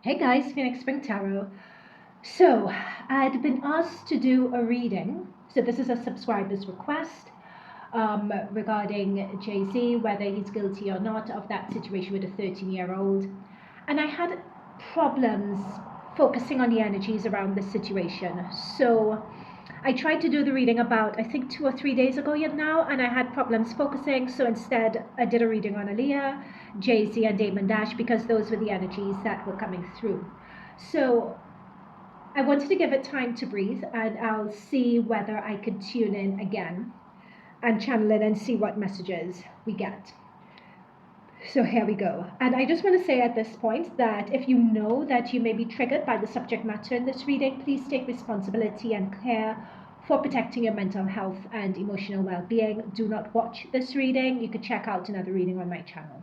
Hey guys, Phoenix Spring Tarot. So, I'd been asked to do a reading. So, this is a subscriber's request regarding Jay Z, whether he's guilty or not of that situation with a 13-year-old. And I had problems focusing on the energies around this situation. So, I tried to do the reading about, I think, 2 or 3 days ago yet now, and I had problems focusing. So instead, I did a reading on Aaliyah, Jay Z, and Damon Dash because those were the energies that were coming through. So I wanted to give it time to breathe, and I'll see whether I could tune in again and channel it and see what messages we get. So here we go. And I just want to say at this point that if you know that you may be triggered by the subject matter in this reading, please take responsibility and care for protecting your mental health and emotional well-being. Do not watch this reading. You could check out another reading on my channel.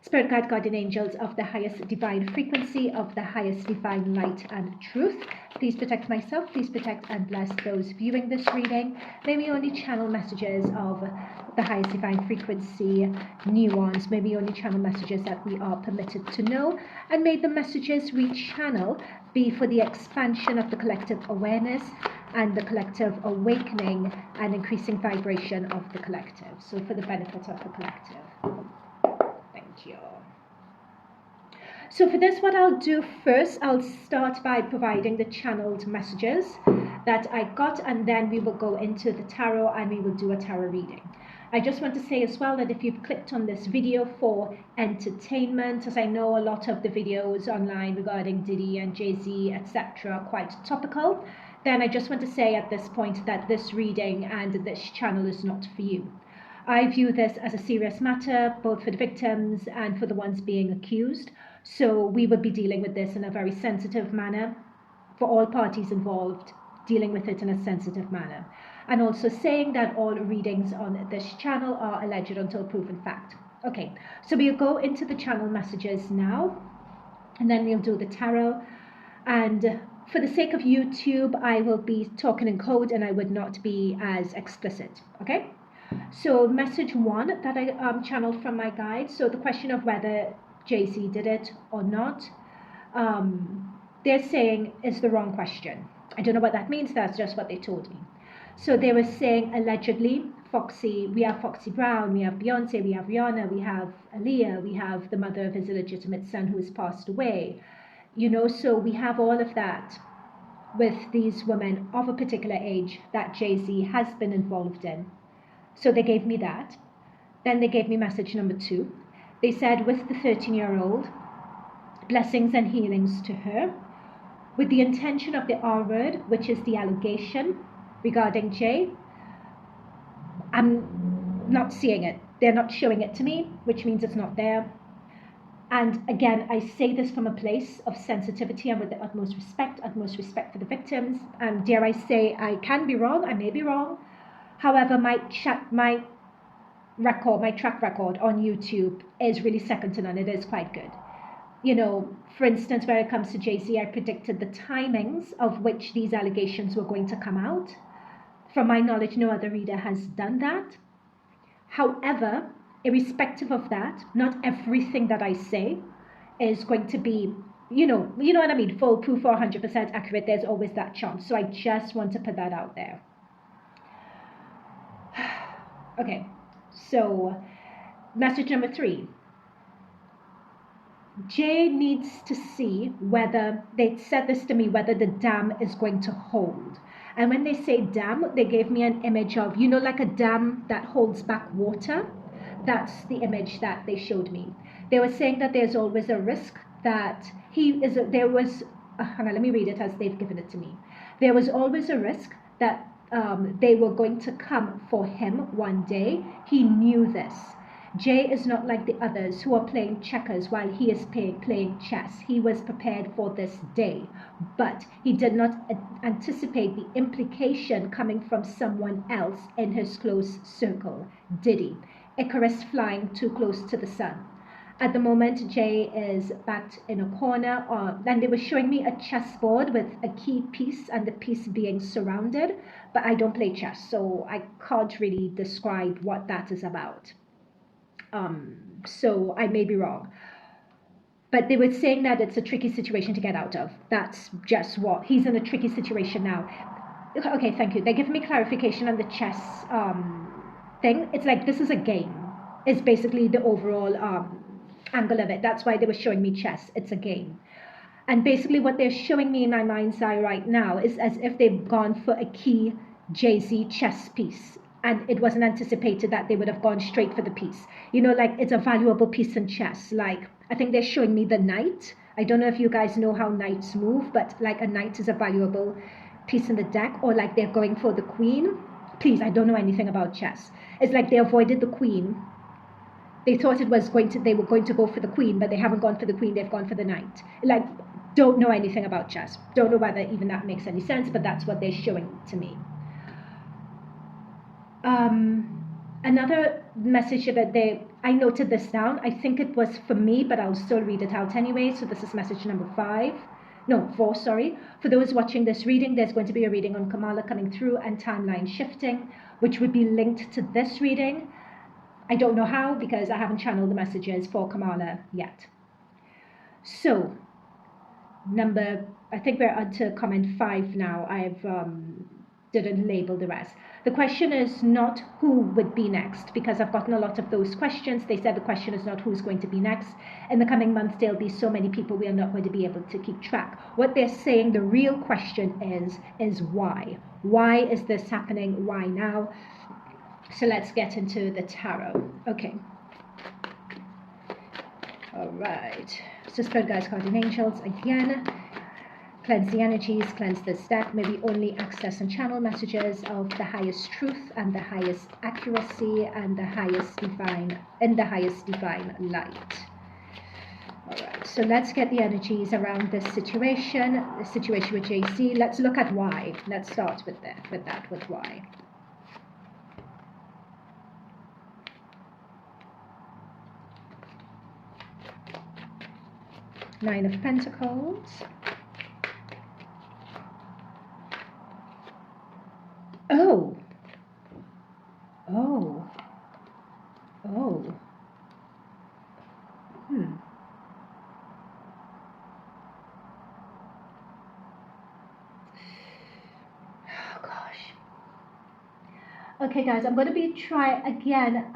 Spirit guide, guardian angels of the highest divine frequency, of the highest divine light and truth, please protect myself, please protect and bless those viewing this reading. May we only channel messages of the highest divine frequency, nuance. May we only channel messages that we are permitted to know, and may the messages we channel be for the expansion of the collective awareness and the collective awakening and increasing vibration of the collective. So for the benefit of the collective. Thank you. So for this, what I'll do first, I'll start by providing the channeled messages that I got, and then we will go into the tarot and we will do a tarot reading. I just want to say as well that if you've clicked on this video for entertainment, as I know a lot of the videos online regarding Diddy and Jay Z, etc., are quite topical, then I just want to say at this point that this reading and this channel is not for you. I view this as a serious matter, both for the victims and for the ones being accused. So we would be dealing with this in a very sensitive manner for all parties involved, dealing with it in a sensitive manner. And also saying that all readings on this channel are alleged until proven fact. Okay, so we'll go into the channel messages now, and then we'll do the tarot. And for the sake of YouTube, I will be talking in code and I would not be as explicit, okay? So message one that I channeled from my guide. So the question of whether Jay Z did it or not, they're saying is the wrong question. I don't know what that means. That's just what they told me. So they were saying allegedly, we have Foxy Brown, we have Beyonce, we have Rihanna, we have Aaliyah, we have the mother of his illegitimate son who has passed away. You know, so we have all of that with these women of a particular age that Jay Z has been involved in. So they gave me that. Then they gave me message number 2. They said, with the 13-year-old, blessings and healings to her, with the intention of the R word, which is the allegation regarding Jay. I'm not seeing it. They're not showing it to me, which means it's not there. And again, I say this from a place of sensitivity and with the utmost respect for the victims. And dare I say, I can be wrong, I may be wrong. However, my track record on YouTube is really second to none. It is quite good. You know, for instance, when it comes to Jay Z, I predicted the timings of which these allegations were going to come out. From my knowledge, no other reader has done that. However, irrespective of that, not everything that I say is going to be, you know what I mean, foolproof or 100% accurate. There's always that chance. So I just want to put that out there. Okay, so message number 3. Jay needs to see whether, they said this to me, whether the dam is going to hold. And when they say dam, they gave me an image of, you know, like a dam that holds back water. That's the image that they showed me. They were saying that there's always a risk that hang on, let me read it as they've given it to me. There was always a risk that they were going to come for him one day. He knew this. Jay is not like the others who are playing checkers while he is playing chess. He was prepared for this day, but he did not anticipate the implication coming from someone else in his close circle, Diddy. Icarus flying too close to the sun. At the moment, Jay is backed in a corner, and they were showing me a chessboard with a key piece and the piece being surrounded, but I don't play chess, so I can't really describe what that is about. So I may be wrong. But they were saying that it's a tricky situation to get out of. That's just what, he's in a tricky situation now. Okay, thank you. They're giving me clarification on the chess thing. It's like, this is a game. It's basically the overall angle of it. That's why they were showing me chess. It's a game. And basically what they're showing me in my mind's eye right now is as if they've gone for a key Jay Z chess piece. And it wasn't anticipated that they would have gone straight for the piece. You know, like, it's a valuable piece in chess. Like, I think they're showing me the knight. I don't know if you guys know how knights move, but like a knight is a valuable piece in the deck. Or like they're going for the queen. Please, I don't know anything about chess. It's like they avoided the queen. They thought it was they were going to go for the queen, but they haven't gone for the queen, they've gone for the knight. Like, don't know anything about chess. Don't know whether even that makes any sense, but that's what they're showing to me. Another message that I noted this down. I think it was for me, but I'll still read it out anyway. So this is message number 4, sorry. For those watching this reading, there's going to be a reading on Kamala coming through and timeline shifting, which would be linked to this reading. I don't know how, because I haven't channeled the messages for Kamala yet. So, I think we're on to comment 5 now. I've didn't label the rest. The question is not who would be next, because I've gotten a lot of those questions. They said the question is not who's going to be next. In the coming months, there'll be so many people we are not going to be able to keep track. What they're saying, the real question is why? Why is this happening? Why now? So let's get into the tarot. Okay. All right. So Spirit Guides, Guardian Angels, again. Cleanse the energies, cleanse this deck. May we only access and channel messages of the highest truth and the highest accuracy and the highest divine light. All right, so let's get the energies around this situation, the situation with Jay Z. Let's look at why. Let's start with why. Nine of Pentacles. Oh. Oh gosh. Okay guys, I'm going to try again.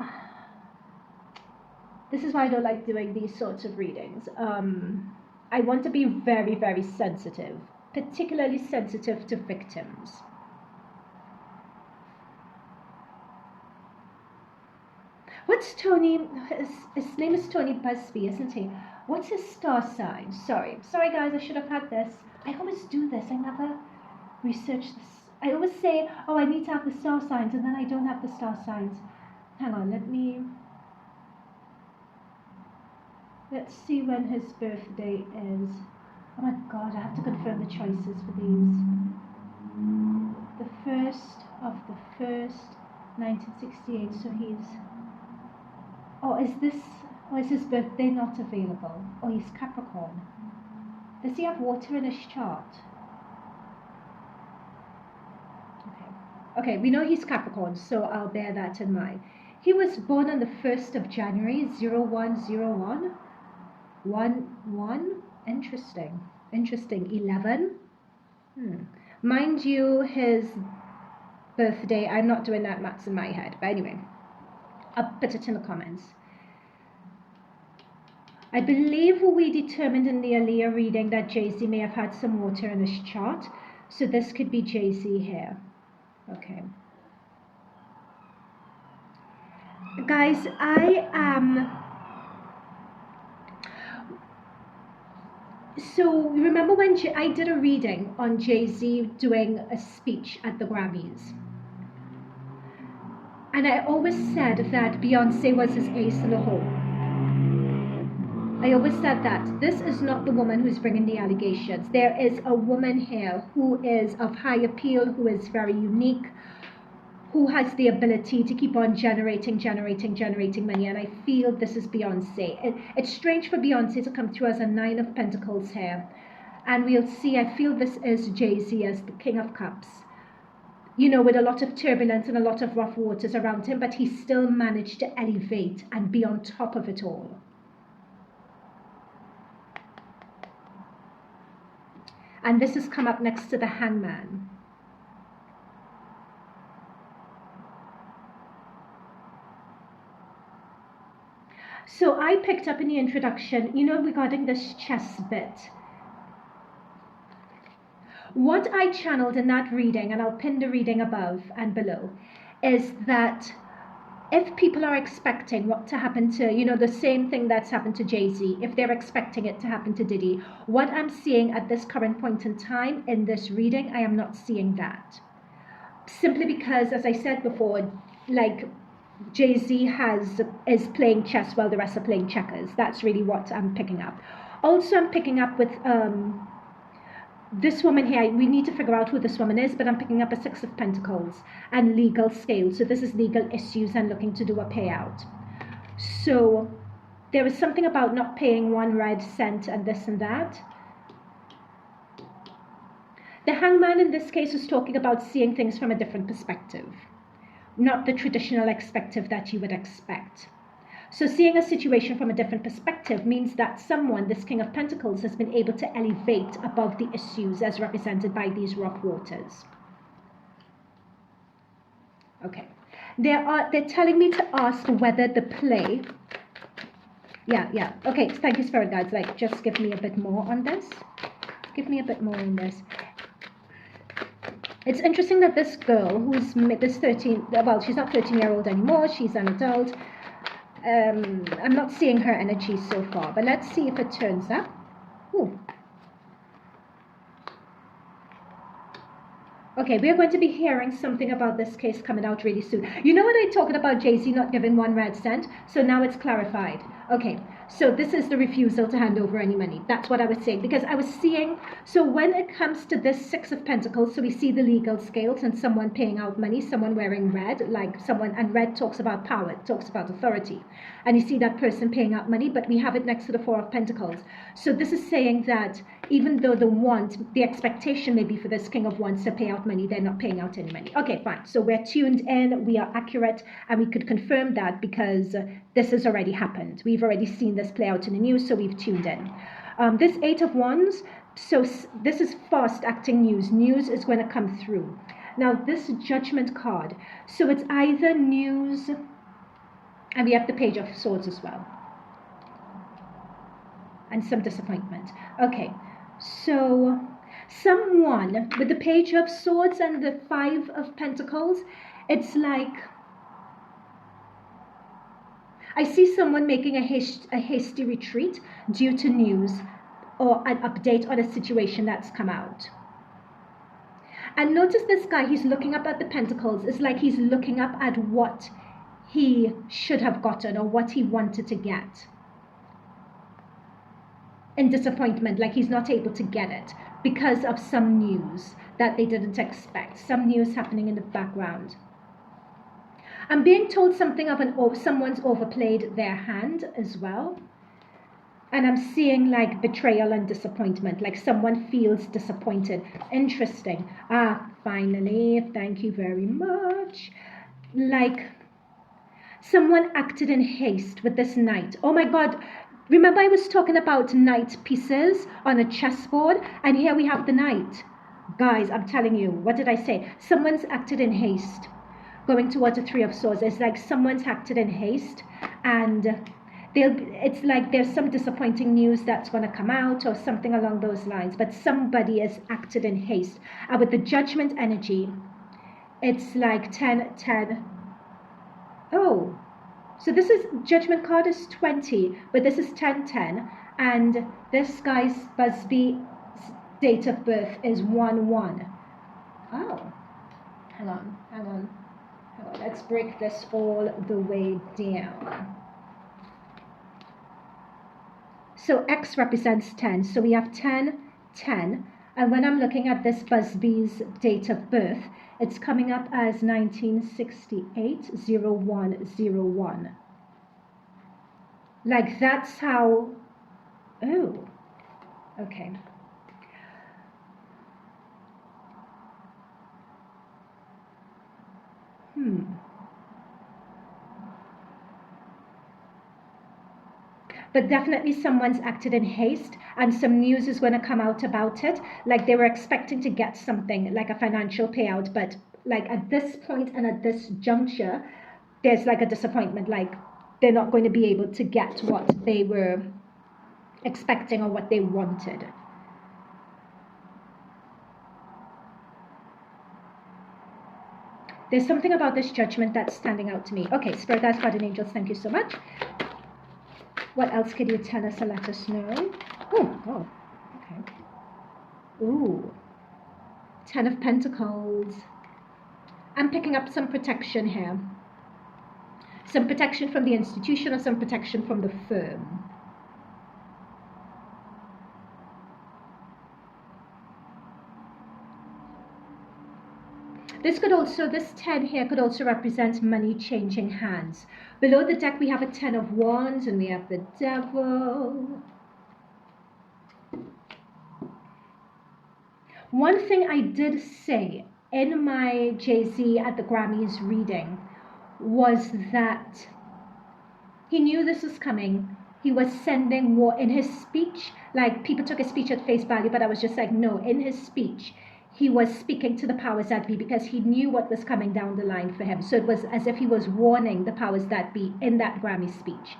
This is why I don't like doing these sorts of readings. I want to be very, very sensitive, particularly sensitive to victims. What's Tony, his name is Tony Buzzbee, isn't he? What's his star sign? Sorry guys, I should have had this. I always do this, I never research this. I always say, oh, I need to have the star signs, and then I don't have the star signs. Hang on, let's see when his birthday is. Oh my god, I have to confirm the choices for these. The 1st of the 1st, 1968, so he's... Oh, is his birthday not available? Oh, he's Capricorn. Does he have water in his chart? Okay, we know he's Capricorn, so I'll bear that in mind. He was born on the 1st of January, 0101. 1. Interesting. 11. Mind you, his birthday, I'm not doing that maths in my head, but anyway, I'll put it in the comments. I believe we determined in the earlier reading that Jay Z may have had some water in his chart, so this could be Jay Z here. Okay. Guys, I am... So, remember when I did a reading on Jay Z doing a speech at the Grammys? And I always said that Beyonce was his ace in the hole. I always said that this is not the woman who's bringing the allegations. There is a woman here who is of high appeal, who is very unique, who has the ability to keep on generating money, and I feel this is Beyonce. It's strange for Beyonce to come through as a 9 of Pentacles here, and we'll see. I feel this is Jay Z as the King of Cups, you know, with a lot of turbulence and a lot of rough waters around him, but he still managed to elevate and be on top of it all. And this has come up next to the Hangman. So I picked up in the introduction, regarding this chess bit. What I channeled in that reading, and I'll pin the reading above and below, is that if people are expecting what to happen to, the same thing that's happened to Jay Z, if they're expecting it to happen to Diddy, what I'm seeing at this current point in time in this reading, I am not seeing that. Simply because, as I said before, like Jay Z is playing chess while the rest are playing checkers. That's really what I'm picking up. Also, I'm picking up with this woman here. We need to figure out who this woman is, but I'm picking up a 6 of Pentacles and legal scale. So this is legal issues and looking to do a payout. So there is something about not paying 1 red cent and this and that. The Hangman in this case is talking about seeing things from a different perspective, not the traditional perspective that you would expect. So seeing a situation from a different perspective means that someone, this King of Pentacles, has been able to elevate above the issues as represented by these rock waters. Okay. They're telling me to ask whether the play... Yeah. Okay, thank you, Spirit Guides. Like, just give me a bit more on this. Give me a bit more on this. It's interesting that this girl, who's this 13... Well, she's not 13-year-old anymore. She's an adult. I'm not seeing her energy so far, but let's see if it turns up. Ooh. Okay, we are going to be hearing something about this case coming out really soon. You know what I talked about Jay Z not giving 1 red cent? So now it's clarified. Okay, so this is the refusal to hand over any money. That's what I was saying, because I was seeing, so when it comes to this 6 of Pentacles, so we see the legal scales and someone paying out money, someone wearing red, like someone, and red talks about power, it talks about authority. And you see that person paying out money, but we have it next to the 4 of Pentacles. So this is saying that even though the expectation may be for this King of Wands to pay out money, they're not paying out any money. Okay, fine. So we're tuned in, we are accurate, and we could confirm that because this has already happened. We've already seen this play out in the news, so we've tuned in. This 8 of Wands, so this is fast acting news. News is going to come through. Now, this Judgment card, so it's either news, and we have the Page of Swords as well, and some disappointment. Okay, so someone with the Page of Swords and the 5 of Pentacles, it's like I see someone making a hasty retreat due to news or an update on a situation that's come out. And notice this guy, he's looking up at the Pentacles. It's like he's looking up at what he should have gotten or what he wanted to get. In disappointment, like he's not able to get it because of some news that they didn't expect, some news happening in the background. I'm being told something of someone's overplayed their hand as well. And I'm seeing like betrayal and disappointment, like someone feels disappointed. Interesting. Finally, thank you very much. Like someone acted in haste with this knight. Oh my God. Remember I was talking about knight pieces on a chessboard, and here we have the knight. Guys, I'm telling you, what did I say? Someone's acted in haste. Going towards a 3 of Swords. It's like someone's acted in haste, and it's like there's some disappointing news that's going to come out or something along those lines, but somebody has acted in haste. And with the Judgment energy, it's like 10, 10. Oh, so this is Judgment card is 20, but this is 10, 10, and this guy's Buzzbee's date of birth is 1, 1. Oh, hang on. Let's break this all the way down. So X represents 10. So we have 10, 10. And when I'm looking at this Buzzbee's date of birth, it's coming up as 1968, 0101. Like that's how... Oh, okay. but definitely someone's acted in haste, and some news is going to come out about it. Like they were expecting to get something like a financial payout, but like at this point and at this juncture, there's like a disappointment, like they're not going to be able to get what they were expecting or what they wanted. There's something about this judgment that's standing out to me. Okay, Spirit Guides, Guardian Angels, thank you so much. What else could you tell us or let us know? Oh, okay. Ooh, 10 of Pentacles. I'm picking up some protection here. Some protection from the institution or some protection from the firm. This 10 here could also represent money changing hands. Below the deck we have a 10 of Wands and we have the Devil. One thing I did say in my Jay Z at the Grammys reading was that he knew this was coming. He was sending war in his speech. Like people took his speech at face value, but I was just like, no, in his speech, he was speaking to the powers that be because he knew what was coming down the line for him. So it was as if he was warning the powers that be in that Grammy speech.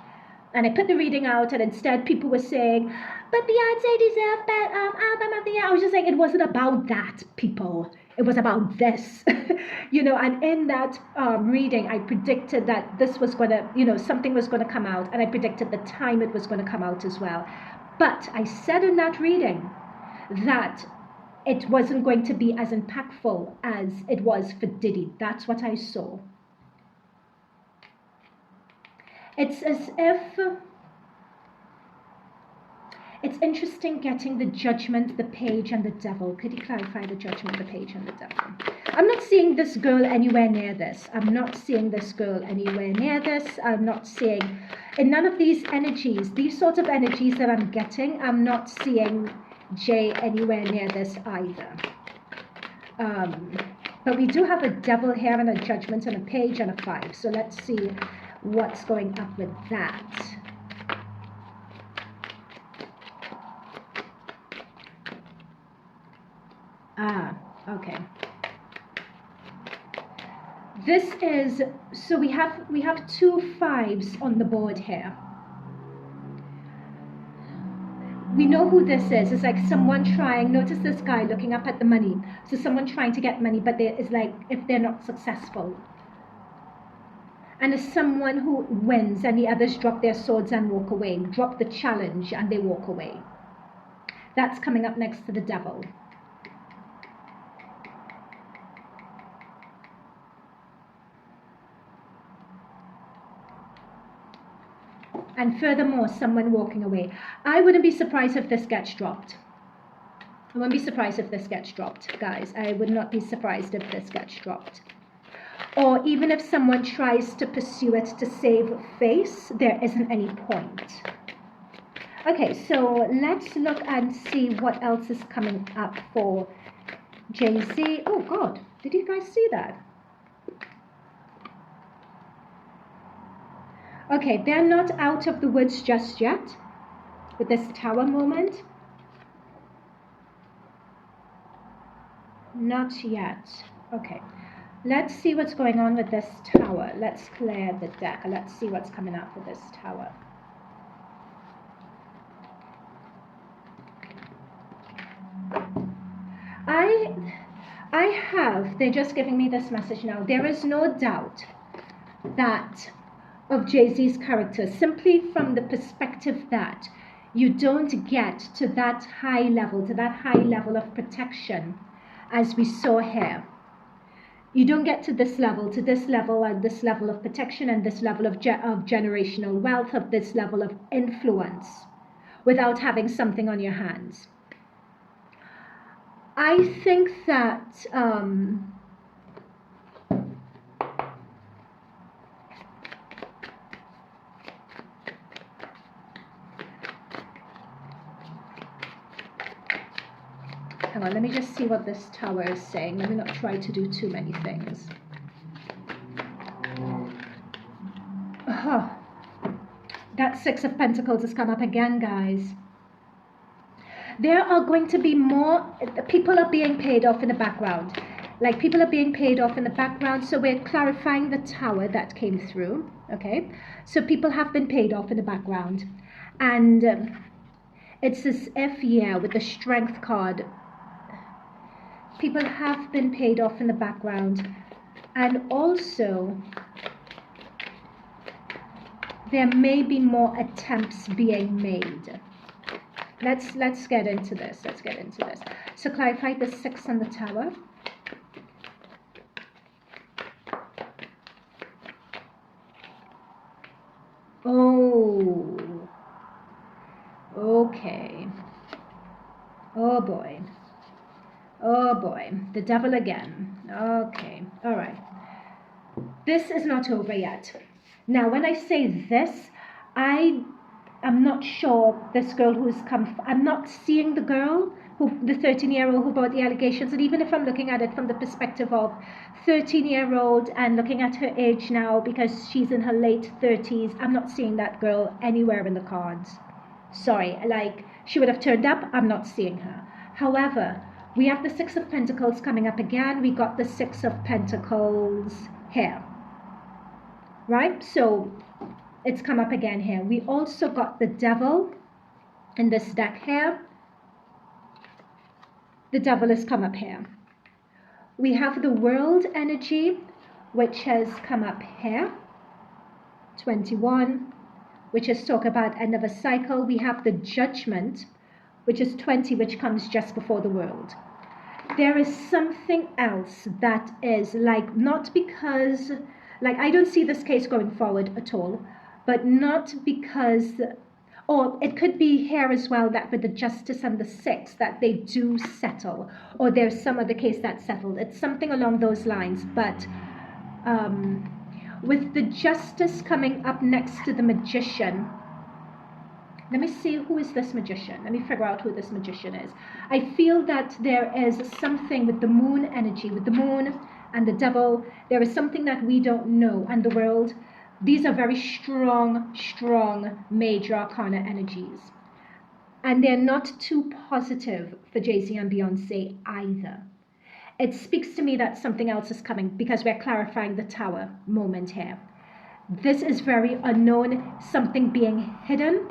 And I put the reading out, and instead people were saying, but Beyonce deserved that album of the year. I was just saying, it wasn't about that, people. It was about this, you know. And in that reading, I predicted that this was going to, you know, something was going to come out, and I predicted the time it was going to come out as well. But I said in that reading that it wasn't going to be as impactful as it was for Diddy. That's what I saw. It's as if it's interesting getting the Judgment, the Page, and the Devil. Could you clarify the Judgment, the Page, and the Devil? I'm not seeing this girl anywhere near this. I'm not seeing this girl anywhere near this. I'm not seeing, in none of these energies, these sort of energies that I'm getting, I'm not seeing Jay anywhere near this either. But we do have a Devil here and a Judgment and a Page and a 5. So let's see what's going up with that. Okay. This is, so we have 2 5s on the board here. We know who this is. It's like someone trying, notice this guy looking up at the money. So someone trying to get money, but it's like if they're not successful. And it's someone who wins and the others drop their swords and walk away, drop the challenge and they walk away. That's coming up next to the Devil. And furthermore, someone walking away. I wouldn't be surprised if this gets dropped. I wouldn't be surprised if this gets dropped, guys. I would not be surprised if this gets dropped. Or even if someone tries to pursue it to save face, there isn't any point. Okay, so let's look and see what else is coming up for Jay Z. Oh God, did you guys see that? Okay, they're not out of the woods just yet with this tower moment. Not yet. Okay, let's see what's going on with this tower. Let's clear the deck. Let's see what's coming up with this tower. They're just giving me this message now. There is no doubt that of Jay Z's character, simply from the perspective that you don't get to that high level of protection as we saw here. You don't get to this level, and this level of protection, and this level of generational wealth, of this level of influence, without having something on your hands. I think that hang on, let me just see what this tower is saying. Let me not try to do too many things. That Six of Pentacles has come up again, guys. There are going to be more, people are being paid off in the background. Like people are being paid off in the background. So we're clarifying the Tower that came through. Okay. So people have been paid off in the background. And it's as if, yeah, with the Strength card, people have been paid off in the background. And also, there may be more attempts being made. Let's get into this. Let's get into this. So clarify the Six and the Tower. Oh. Okay. Oh boy. Oh boy. The Devil again. Okay. All right. This is not over yet. Now, when I say this, I'm not sure this girl who's come. I'm not seeing the girl, the 13-year-old who brought the allegations. And even if I'm looking at it from the perspective of 13-year-old and looking at her age now because she's in her late 30s, I'm not seeing that girl anywhere in the cards. Sorry, like she would have turned up. I'm not seeing her. However, we have the Six of Pentacles coming up again. We got the Six of Pentacles here. Right? So it's come up again here. We also got the Devil in this deck here. The Devil has come up here. We have the World energy, which has come up here. 21, which is talk about end of a cycle. We have the Judgment, which is 20, which comes just before the World. There is something else that is like, not because, like I don't see this case going forward at all, but not because, or it could be here as well that with the Justice and the Six that they do settle, or there's some other case that's settled. It's something along those lines, but with the Justice coming up next to the Magician, let me see, who is this Magician? Let me figure out who this Magician is. I feel that there is something with the Moon energy, with the Moon and the Devil. There is something that we don't know, and the World. These are very strong, strong major arcana energies. And they're not too positive for Jay Z and Beyonce either. It speaks to me that something else is coming because we're clarifying the Tower moment here. This is very unknown, something being hidden,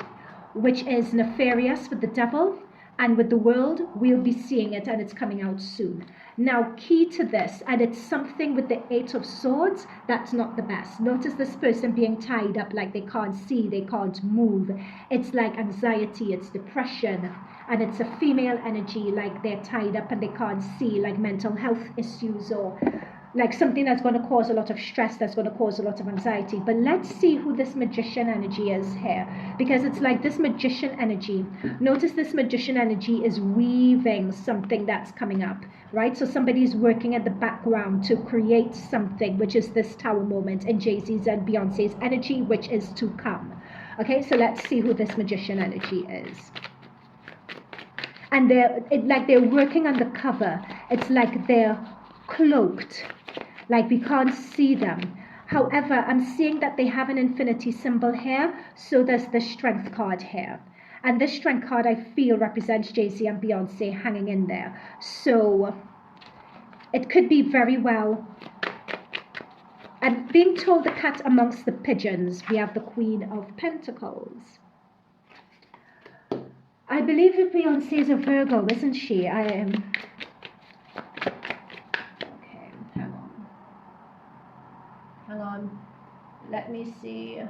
which is nefarious with the Devil, and with the World, we'll be seeing it, and it's coming out soon. Now, key to this, and it's something with the Eight of Swords, that's not the best. Notice this person being tied up like they can't see, they can't move. It's like anxiety, it's depression, and it's a female energy, like they're tied up and they can't see, like mental health issues, or like something that's going to cause a lot of stress, that's going to cause a lot of anxiety. But let's see who this Magician energy is here, because it's like this Magician energy. Notice this Magician energy is weaving something that's coming up, right? So somebody's working at the background to create something, which is this Tower moment in Jay Z's and Beyonce's energy, which is to come. Okay, so let's see who this Magician energy is. And they're working undercover. It's like they're cloaked, like we can't see them. However, I'm seeing that they have an infinity symbol here, so there's the Strength card here. And this Strength card, I feel, represents Jay Z and Beyonce hanging in there. So it could be very well. I'm being told the cat amongst the pigeons. We have the Queen of Pentacles. I believe that Beyonce is a Virgo, isn't she? I am. Okay, hang on. Let me see.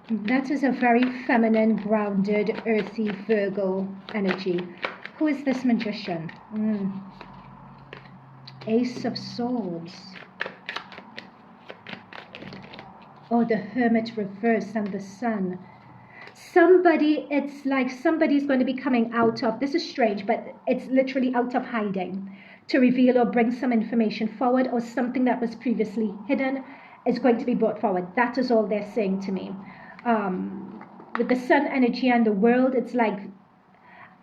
That is a very feminine, grounded, earthy Virgo energy. Who is this Magician? Ace of Swords. Oh, the Hermit reversed and the Sun. Somebody, it's like somebody's going to be coming out of, this is strange, but it's literally out of hiding. to reveal or bring some information forward, or something that was previously hidden is going to be brought forward. That is all they're saying to me. With the sun energy and the world, it's like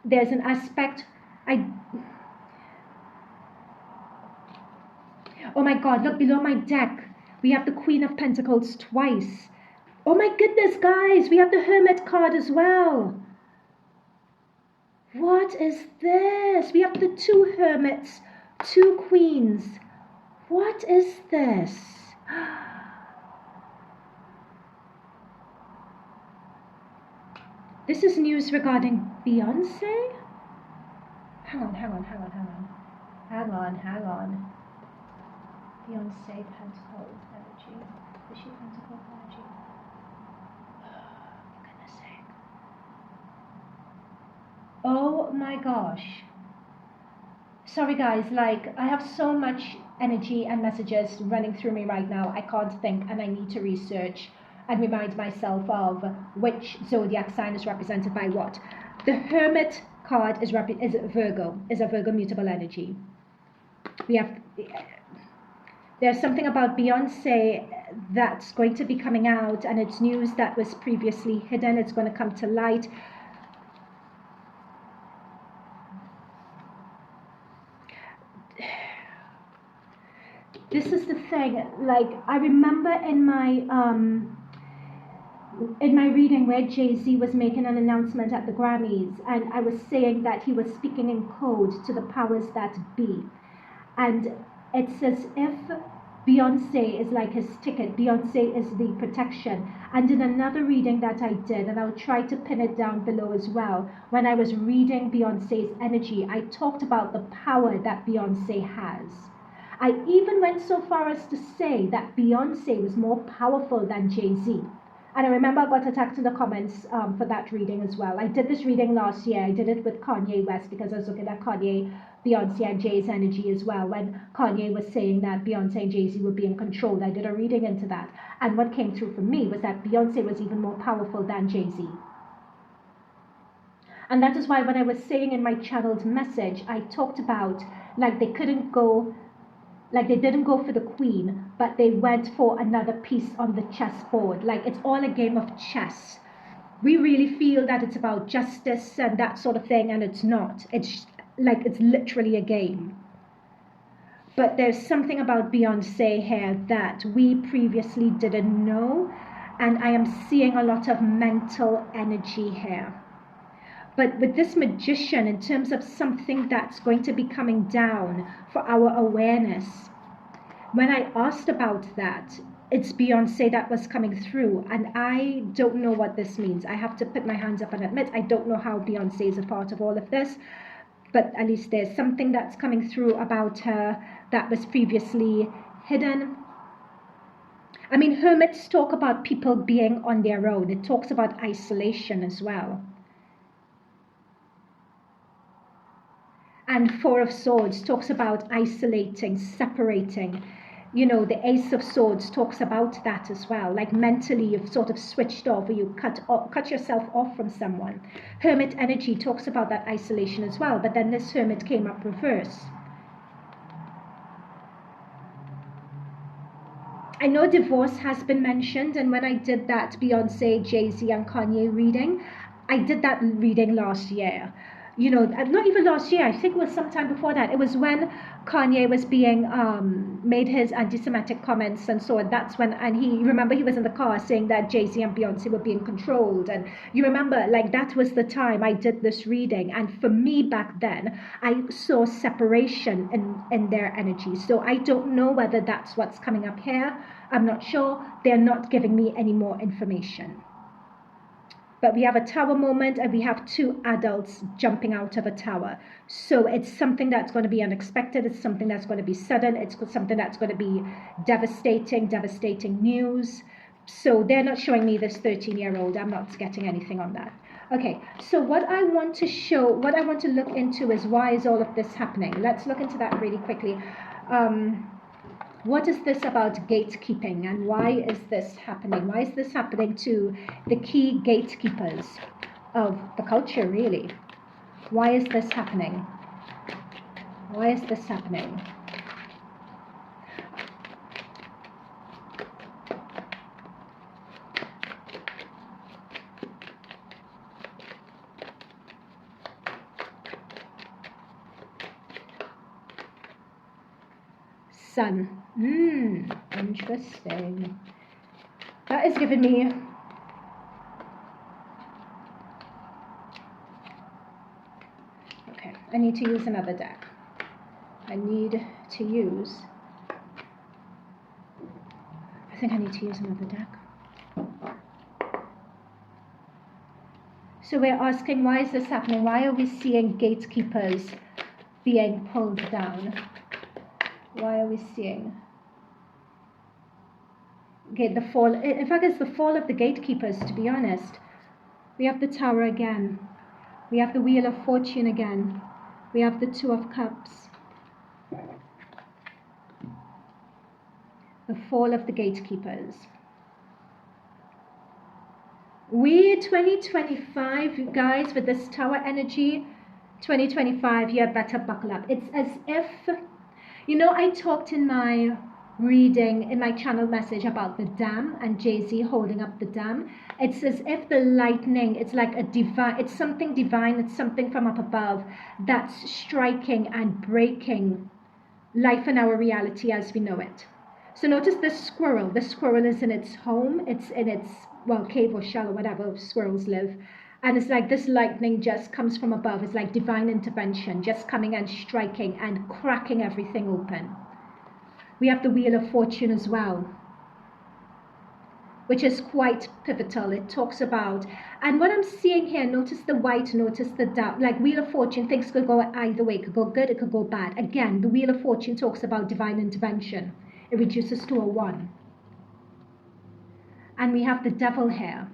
there's an aspect. Oh my God, look below my deck. We have the Queen of Pentacles twice. Oh my goodness, guys, we have the Hermit card as well. What is this? We have the 2 Hermits, 2 Queens. What is this? This is news regarding Beyonce? Hang on. Beyonce, Pentacle energy. Is she Pentacle energy? For goodness sake. Oh my gosh. Sorry guys, like I have so much energy and messages running through me right now. I can't think, and I need to research and remind myself of which zodiac sign is represented by what. The Hermit card is a Virgo mutable energy. There's something about Beyonce that's going to be coming out, and it's news that was previously hidden. It's going to come to light. This is the thing, like I remember in my reading where Jay Z was making an announcement at the Grammys, and I was saying that he was speaking in code to the powers that be, and it's as if Beyonce is like his ticket. Beyonce is the protection. And in another reading that I did, and I'll try to pin it down below as well, when I was reading Beyonce's energy, I talked about the power that Beyonce has. I even went so far as to say that Beyonce was more powerful than Jay Z. And I remember I got attacked in the comments for that reading as well. I did this reading last year. I did it with Kanye West because I was looking at Kanye, Beyonce and Jay's energy as well. When Kanye was saying that Beyonce and Jay Z were being controlled, I did a reading into that. And what came through for me was that Beyonce was even more powerful than Jay Z. And that is why when I was saying in my channeled message, I talked about like they didn't go for the queen, but they went for another piece on the chessboard. Like it's all a game of chess. We really feel that it's about justice and that sort of thing, and it's not. It's literally a game. But there's something about Beyonce here that we previously didn't know, and I am seeing a lot of mental energy here. But with this magician, in terms of something that's going to be coming down for our awareness, when I asked about that, it's Beyonce that was coming through, and I don't know what this means. I have to put my hands up and admit I don't know how Beyonce is a part of all of this, but at least there's something that's coming through about her that was previously hidden. I mean, hermits talk about people being on their own. It talks about isolation as well. And Four of Swords talks about isolating, separating. You know, the Ace of Swords talks about that as well. Like mentally you've sort of switched off, or you cut yourself off from someone. Hermit energy talks about that isolation as well. But then this Hermit came up reverse. I know divorce has been mentioned, and when I did that Beyonce, Jay Z and Kanye reading, I did that reading last year. You know, not even last year, I think it was sometime before that. It was when Kanye was being made his anti-Semitic comments and so on. That's when, and remember he was in the car saying that Jay Z and Beyonce were being controlled. And you remember, like, that was the time I did this reading. And for me back then, I saw separation in their energy. So I don't know whether that's what's coming up here. I'm not sure. They're not giving me any more information. But we have a tower moment, and we have two adults jumping out of a tower. So it's something that's going to be unexpected. It's something that's going to be sudden. It's something that's going to be devastating news. So they're not showing me this 13-year-old. I'm not getting anything on that. Okay, so what I want to look into is, why is all of this happening? Let's look into that really quickly. What is this about gatekeeping, and why is this happening? Why is this happening to the key gatekeepers of the culture, really? Why is this happening? Why is this happening? Sun. Interesting. That is giving me I need to use another deck. I think I need to use another deck. So we're asking, why is this happening? Why are we seeing gatekeepers being pulled down? Why are we seeing the fall? In fact, it's the fall of the gatekeepers, to be honest. We have the Tower again. We have the Wheel of Fortune again. We have the Two of Cups. The fall of the gatekeepers. We 2025, you guys, with this Tower energy, 2025, you better buckle up. It's as if, you know, I talked in my reading, in my channel message about the dam and Jay Z holding up the dam. It's as if the lightning, it's like a divine, it's something divine, it's something from up above that's striking and breaking life and our reality as we know it. So notice this squirrel. The squirrel is in its home. It's in its, well, cave or shell or whatever squirrels live. And it's like this lightning just comes from above. It's like divine intervention, just coming and striking and cracking everything open. We have the Wheel of Fortune as well, which is quite pivotal. It talks about, and what I'm seeing here, notice the white, notice the dark, like Wheel of Fortune, things could go either way. It could go good, it could go bad. Again, the Wheel of Fortune talks about divine intervention. It reduces to a 1. And we have the Devil here.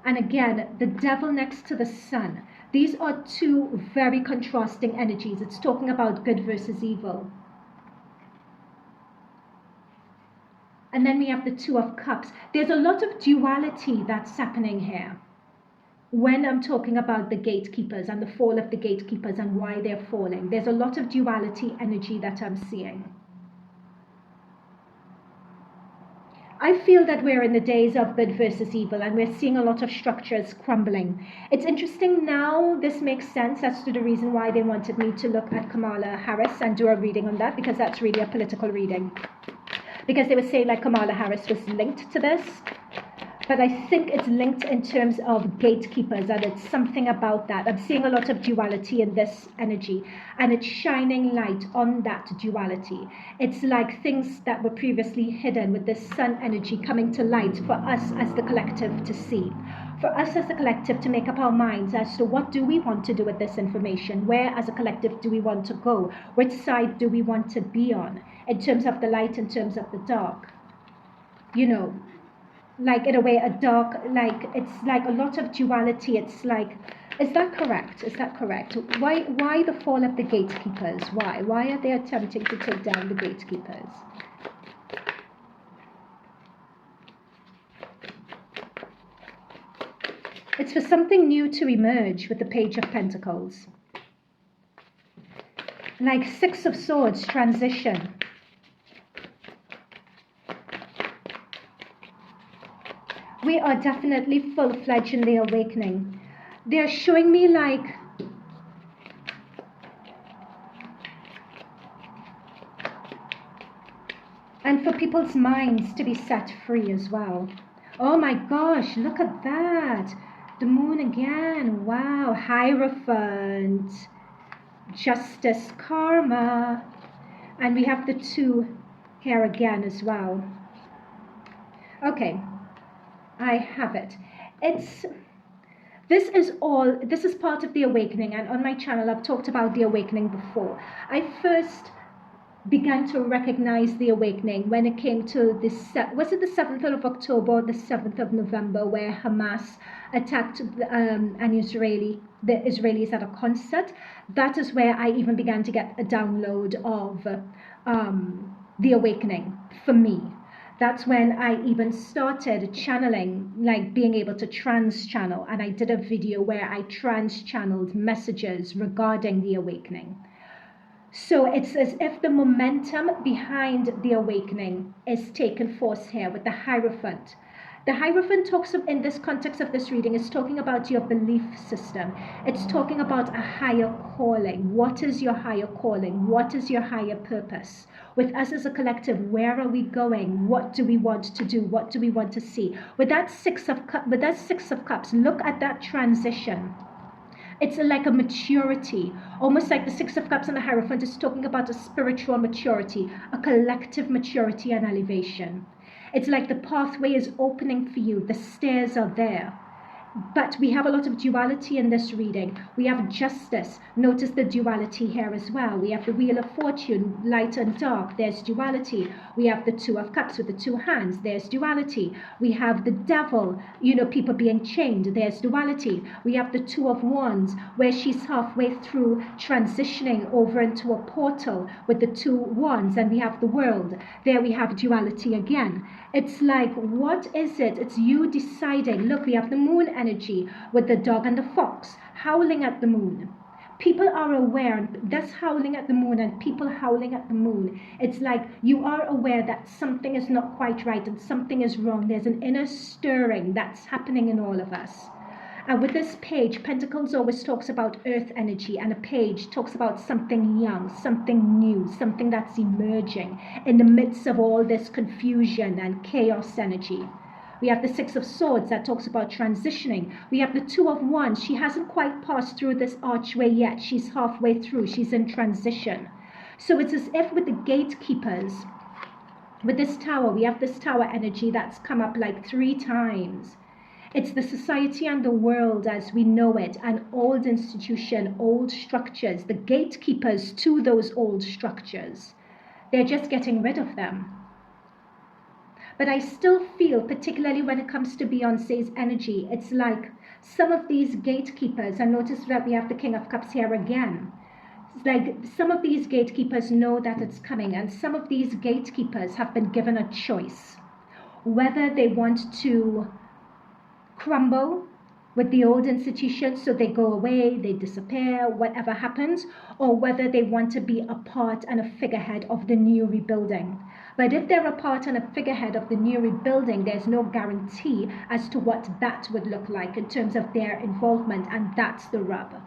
And again, the Devil next to the Sun. These are two very contrasting energies. It's talking about good versus evil. And then we have the Two of Cups. There's a lot of duality that's happening here when I'm talking about the gatekeepers and the fall of the gatekeepers and why they're falling. There's a lot of duality energy that I'm seeing. I feel that we're in the days of good versus evil, and we're seeing a lot of structures crumbling. It's interesting now, this makes sense as to the reason why they wanted me to look at Kamala Harris and do a reading on that, because that's really a political reading. Because they were saying like Kamala Harris was linked to this, but I think it's linked in terms of gatekeepers, and it's something about that. I'm seeing a lot of duality in this energy, and it's shining light on that duality. It's like things that were previously hidden with this sun energy coming to light for us as the collective to see. For us as a collective to make up our minds as to what do we want to do with this information? Where as a collective do we want to go? Which side do we want to be on? In terms of the light, in terms of the dark. You know, like in a way a dark, like it's like a lot of duality. It's like, is that correct? Is that correct? Why the fall of the gatekeepers? Why are they attempting to take down the gatekeepers? It's for something new to emerge with the Page of Pentacles. Like Six of Swords, transition. We are definitely full-fledged in the awakening. They're showing me like and for people's minds to be set free as well. Oh my gosh, look at that. The moon again. Wow. Hierophant. Justice, karma. And we have the 2 here again as well. Okay. I have it. This is part of the awakening, and on my channel I've talked about the awakening before. I first began to recognize the awakening when it came to this, was it the 7th of October or the 7th of November, where Hamas attacked the Israelis at a concert. That is where I even began to get a download of the awakening for me. That's when I even started channeling, like being able to trans channel. And I did a video where I trans channeled messages regarding the awakening. So it's as if the momentum behind the awakening is taken force here with the Hierophant. The Hierophant talks of, in this context of this reading, is talking about your belief system. It's talking about a higher calling. What is your higher calling? What is your higher purpose? With us as a collective, where are we going? What do we want to do? What do we want to see? With that Six of Cups, look at that transition. It's like a maturity, almost like the Six of Cups and the Hierophant is talking about a spiritual maturity, a collective maturity and elevation. It's like the pathway is opening for you. The stairs are there. But we have a lot of duality in this reading. We have justice. Notice the duality here as well. We have the Wheel of Fortune, light and dark. There's duality. We have the Two of Cups with the two hands. There's duality. We have the Devil, people being chained. There's duality. We have the Two of Wands, where she's halfway through transitioning over into a portal with the two wands. And we have the World. There we have duality again. It's like, what is it? It's you deciding. Look, we have the Moon energy with the dog and the fox howling at the moon. People are aware, that's howling at the moon and people howling at the moon. It's like you are aware that something is not quite right and something is wrong. There's an inner stirring that's happening in all of us. And with this page, Pentacles always talks about earth energy, and a page talks about something young, something new, something that's emerging in the midst of all this confusion and chaos energy. We have the Six of Swords that talks about transitioning. We have the Two of Wands. She hasn't quite passed through this archway yet. She's halfway through. She's in transition. So it's as if with the Gatekeepers, with this Tower, we have this Tower energy that's come up like 3 times. It's the society and the world as we know it, an old institution, old structures, the gatekeepers to those old structures. They're just getting rid of them. But I still feel, particularly when it comes to Beyonce's energy, it's like some of these gatekeepers, and notice that we have the King of Cups here again. It's like some of these gatekeepers know that it's coming, and some of these gatekeepers have been given a choice. Whether they want to crumble with the old institutions, so they go away, they disappear, whatever happens, or whether they want to be a part and a figurehead of the new rebuilding. But if they're a part and a figurehead of the new rebuilding, there's no guarantee as to what that would look like in terms of their involvement, and that's the rub.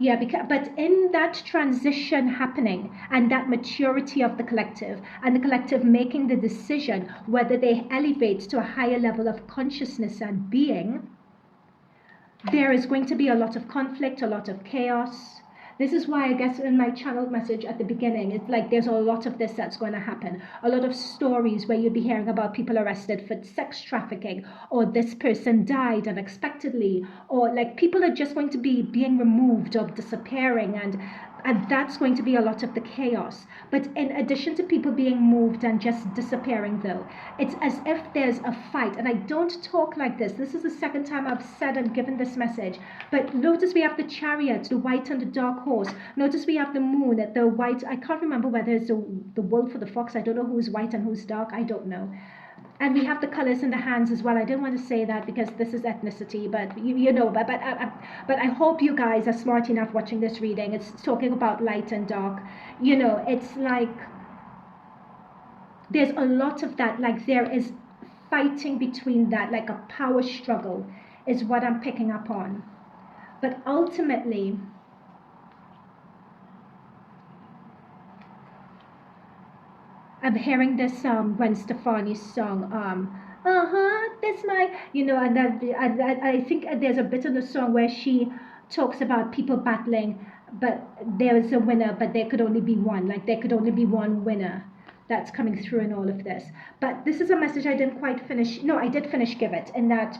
Yeah, but in that transition happening and that maturity of the collective and the collective making the decision whether they elevate to a higher level of consciousness and being, there is going to be a lot of conflict, a lot of chaos. This is why I guess in my channeled message at the beginning, it's like there's a lot of this that's going to happen. A lot of stories where you'll be hearing about people arrested for sex trafficking, or this person died unexpectedly, or like people are just going to be being removed or disappearing, and that's going to be a lot of the chaos. But in addition to people being moved and just disappearing though, it's as if there's a fight. And I don't talk like this. This is the second time I've said and given this message. But notice we have the Chariot, the white and the dark horse. Notice we have the moon, the white. I can't remember whether it's the wolf or the fox. I don't know who's white and who's dark. I don't know. And we have the colors in the hands as well. I didn't want to say that because this is ethnicity, but you know, but I hope you guys are smart enough watching this reading. It's talking about light and dark. You know, it's like there's a lot of that, like there is fighting between that, like a power struggle is what I'm picking up on. But ultimately, I'm hearing this Gwen Stefani's song, that's my, you know, and I think there's a bit in the song where she talks about people battling, but there is a winner, but there could only be one, like there could only be one winner that's coming through in all of this. But this is a message I didn't quite finish. No, I did finish give it, in that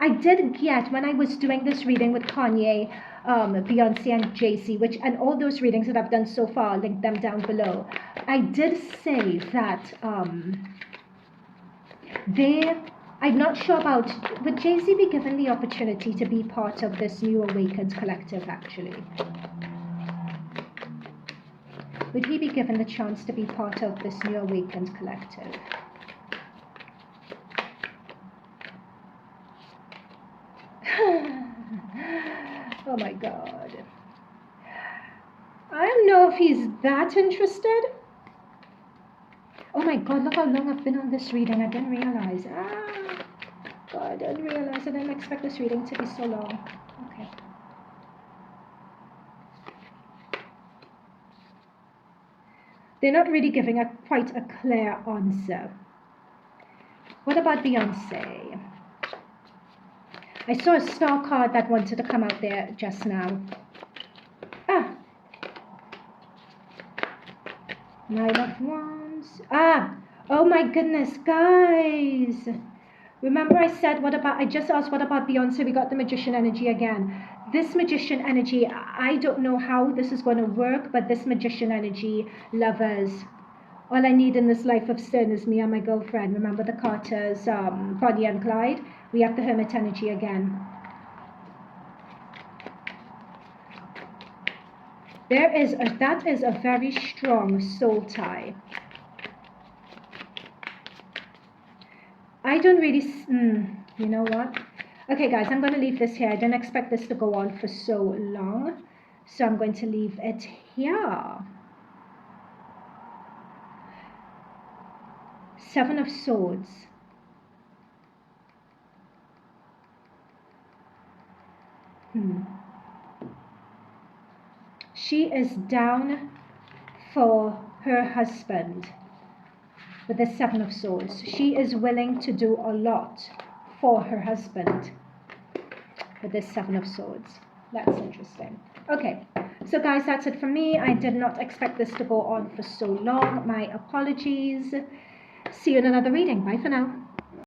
I did get, when I was doing this reading with Kanye, Beyonce and Jay Z, and all those readings that I've done so far, I'll link them down below. I did say that I'm not sure about, would Jay Z be given the opportunity to be part of this new awakened collective actually? Would he be given the chance to be part of this new awakened collective? Oh my God. I don't know if he's that interested. Oh my God, look how long I've been on this reading. I didn't realize. God, I didn't realize. I didn't expect this reading to be so long. Okay. They're not really giving quite a clear answer. What about Beyonce? I saw a star card that wanted to come out there just now. Nine of Wands. Oh my goodness, guys. Remember I said, I just asked, what about Beyonce? We got the Magician energy again. This Magician energy, I don't know how this is going to work, but this Magician energy, lovers. All I need in this life of sin is me and my girlfriend. Remember the Carters, Bonnie and Clyde? We have the Hermit energy again. That is a very strong soul tie. I don't really, you know what? Okay guys, I'm going to leave this here. I didn't expect this to go on for so long. So I'm going to leave it here. Seven of Swords. She is down for her husband with the Seven of Swords. She is willing to do a lot for her husband with this Seven of Swords. That's interesting. Okay, so guys, that's it for me. I did not expect this to go on for so long. My apologies. See you in another reading. Bye for now.